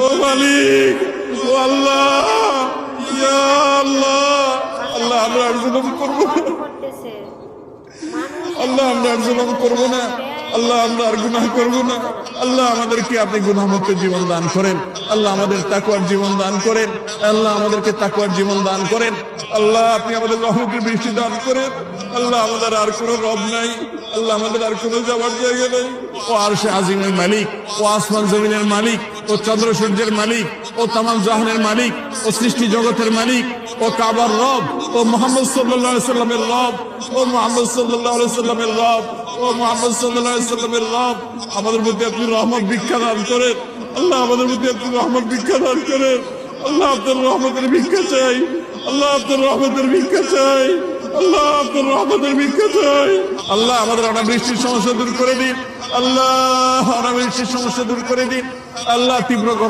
ও মালিক, ও আল্লাহ, ইয়া আল্লাহ, আল্লাহ আমরা আর জুলুম করবো না, আল্লাহ আমরা আর জুলুম করবো না, আল্লাহ আমরা আর গুনাহ করবো না। আল্লাহ আমাদেরকে আপনি গুনাহমুক্ত জীবন দান করেন, আল্লাহ আমাদের তাকওয়ার জীবন দান করেন, আল্লাহ আমাদেরকে তাকওয়ার জীবন দান করেন। আল্লাহ আপনি আমাদের রহমতের বৃষ্টি দান করেন। আল্লাহ আমাদের আর কোনো রব নাই, আল্লাহ আমাদের আর কোনো যাওয়ার জায়গা নাই। ও আরশে আজিমের মালিক, ও আসমান জমিনের মালিক, ও চন্দ্র সূর্যের মালিক, ও তামাম জাহানের মালিক, ও সৃষ্টি জগতের মালিক, ও কাবার রব, ও মুহাম্মদ সাল্লাল্লাহু আলাইহি সাল্লামের রব, ও মুহাম্মদ সাল্লাল্লাহু আলাইহি সাল্লামের রব, ও মুহাম্মদ সাল্লাল্লাহু আলাইহি সাল্লামের রব, আমাদের মধ্যে আপনি রহমত ভিক্ষা দান করেন। আল্লাহ আমাদের মধ্যে আপনি রহমত ভিক্ষা দান করেন। আল্লাহ আপনার রহমতের ভিক্ষা চাই, আল্লাহ আপনার রহমতের ভিক্ষা চাই, আল্লাহ আপনার রহমতের ভিক্ষা চাই। আল্লাহ আমাদের অনাবৃষ্টির সমস্যা দূর করে দিন, আল্লাহ অনাবৃষ্টির সমস্যা দূর করে দিন। আল্লাহ তীব্র